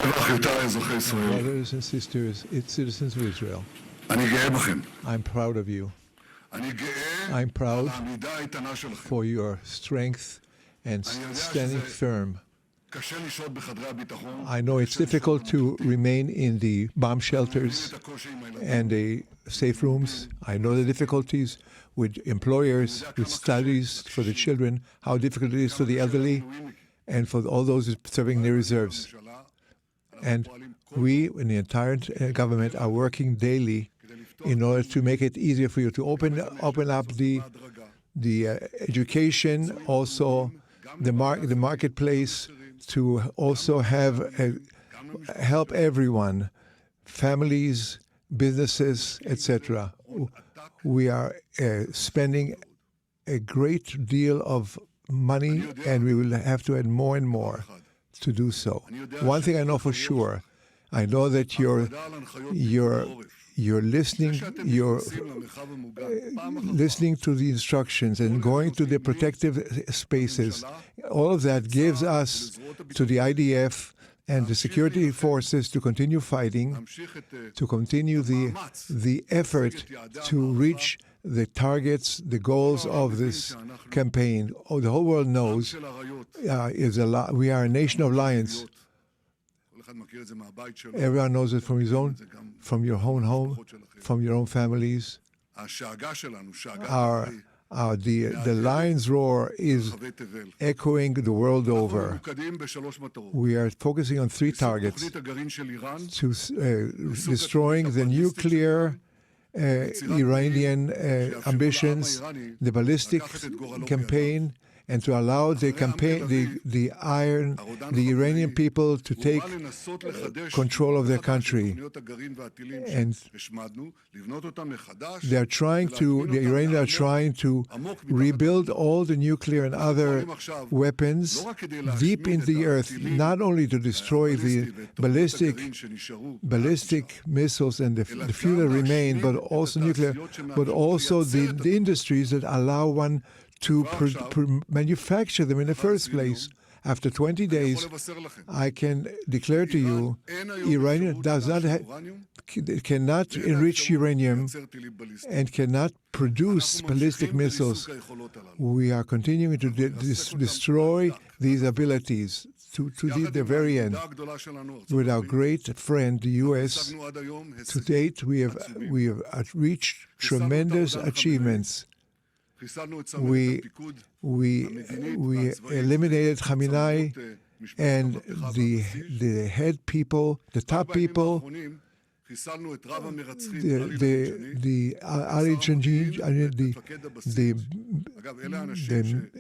Brothers and sisters, citizens of Israel, I'm proud of you. I'm proud for your strength and standing firm. I know it's difficult to remain in the bomb shelters and the safe rooms. I know the difficulties with employers, with studies for the children, how difficult it is for the elderly and for all those serving the reserves. And we, in the entire government, are working daily in order to make it easier for you to open up the education, also the marketplace, to also have help everyone, families, businesses, etc. We are spending a great deal of money, and we will have to add more and more to do so. One thing I know for sure, I know that you're listening, listening to the instructions and going to the protective spaces. All of that gives us, to the IDF and the security forces, to continue fighting, to continue the effort to reach the targets, the goals of this campaign. Oh, the whole world knows we are a nation of lions. Everyone knows it from your own home, from your own families. The lion's roar is echoing the world over. We are focusing on three targets: to destroying the nuclear Iranian ambitions, the ballistic campaign, and to allow the Iranian people to take control of their country. And the Iranians are trying to rebuild all the nuclear and other weapons deep in the earth, not only to destroy the ballistic missiles and the few that remain, but also nuclear, but also the industries that allow one to manufacture them in the first place. After 20 days, I can declare to you, Iran cannot enrich uranium and cannot produce ballistic missiles. We are continuing to destroy these abilities to the very end. With our great friend, the U.S., to date, we have reached tremendous achievements. We eliminated Khamenei and the head people, the top people, the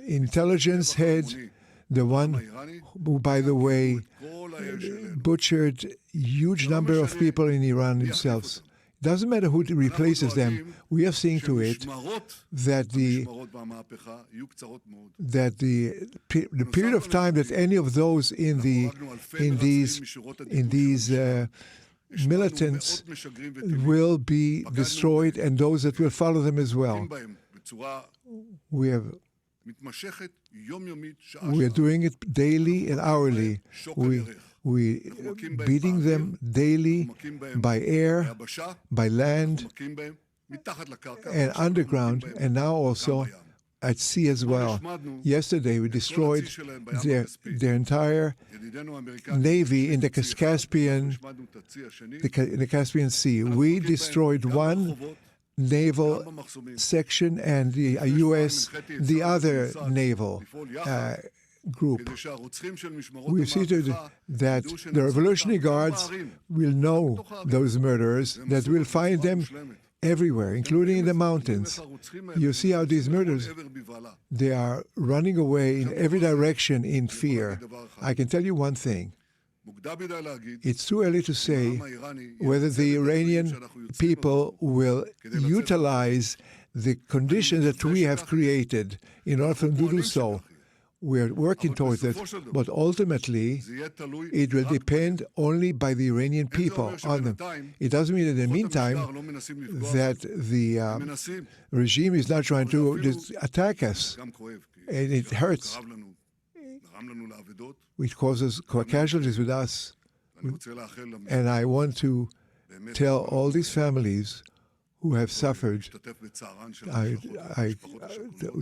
intelligence head, the one who, by the way, butchered huge number of people in Iran themselves. Doesn't matter who replaces them. We are seeing to it that the period of time that any of those in these militants will be destroyed, and those that will follow them as well. We are doing it daily and hourly. We beating them daily by air, by land, and underground, and now also at sea as well. Yesterday we destroyed their entire navy in the Caspian Sea. We destroyed one naval section, and the U.S. the other naval group. We see that the Revolutionary Guards will know those murderers, that we'll find them everywhere, including in the mountains. You see how these murderers, they are running away in every direction in fear. I can tell you one thing. It's too early to say whether the Iranian people will utilize the conditions that we have created in order for them to do so. We're working towards it, but ultimately it will depend only by the Iranian people on them. It doesn't mean in the meantime that the regime is not trying to attack us, and it hurts. It causes casualties with us. And I want to tell all these families who have suffered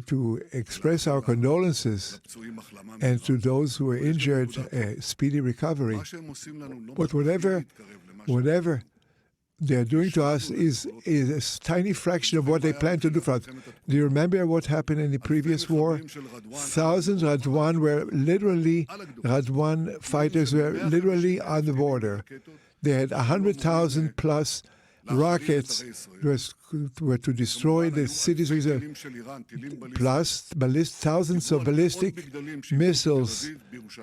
to express our condolences, and to those who are injured, speedy recovery. But whatever they're doing to us is a tiny fraction of what they plan to do for us. Do you remember what happened in the previous war? Thousands of Radwan fighters were literally on the border. They had 100,000 plus rockets were to destroy the cities of Israel, plus thousands of ballistic missiles,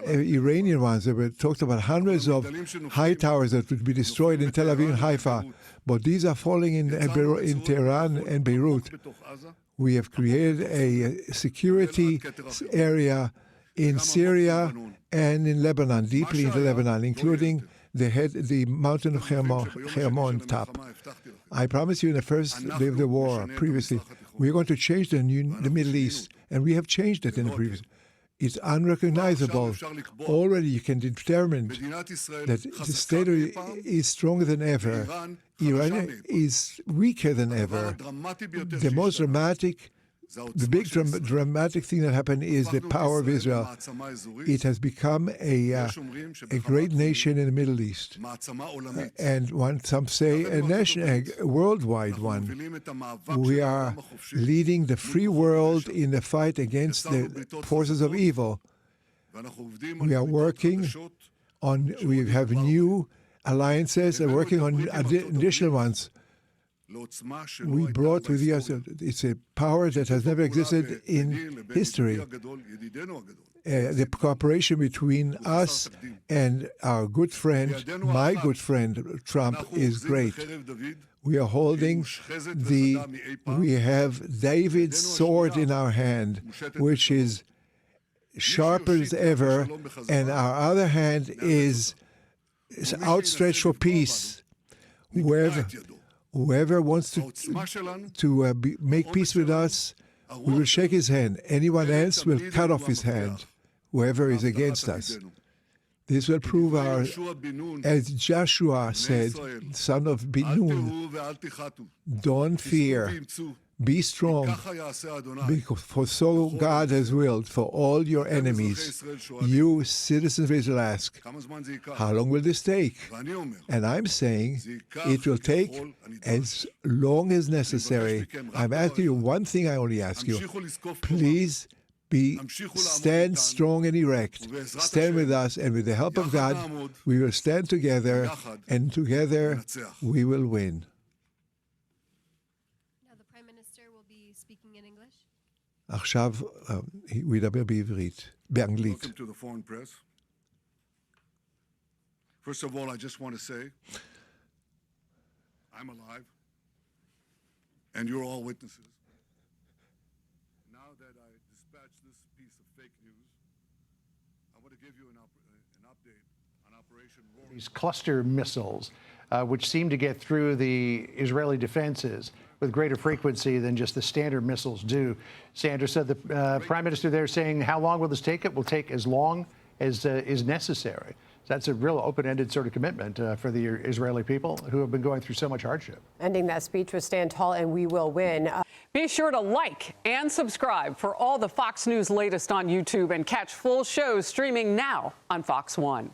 Iranian ones. There were talked about hundreds of high towers that would be destroyed in Tel Aviv and Haifa, but these are falling in Tehran and Beirut. We have created a security area in Syria and in Lebanon, deeply into Lebanon, including the mountain of Hermon top. I promised you in the first day of the war, previously, we're going to change the Middle East, and we have changed it in the previous. It's unrecognizable. Already you can determine that the state is stronger than ever. Iran is weaker than ever. The most dramatic, the big dramatic thing that happened is the power of Israel. It has become a great nation in the Middle East, and some say a worldwide one. We are leading the free world in the fight against the forces of evil. We are working on. We have new alliances and working on additional ones. We brought with us, it's a power that has never existed in history. The cooperation between us and our good friend, my good friend, Trump, is great. We are holding we have David's sword in our hand, which is sharper as ever, and our other hand is outstretched for peace. Whoever wants to make peace with us, we will shake his hand. Anyone else will cut off his hand, whoever is against us. This will prove as Joshua said, son of Bin, don't fear, be strong, for so God has willed for all your enemies. You, citizens of Israel, ask, how long will this take? And I'm saying it will take as long as necessary. I'm asking you one thing, I only ask you. Please stand strong and erect. Stand with us, and with the help of God, we will stand together, and together we will win. Speaking in English? עכשיו הוא ידבר באנגלית. Welcome to the foreign press. First of all, I just want to say, I'm alive, and you're all witnesses. Now that I dispatched this piece of fake news, I want to give you an update on Operation Roaring. These cluster missiles, which seem to get through the Israeli defenses with greater frequency than just the standard missiles do. Sandra said the Prime Minister there saying, how long will this take? It will take as long as is necessary. That's a real open-ended sort of commitment for the Israeli people who have been going through so much hardship. Ending that speech was Stand Tall and We Will Win. Be sure to like and subscribe for all the Fox News latest on YouTube, and catch full shows streaming now on Fox One.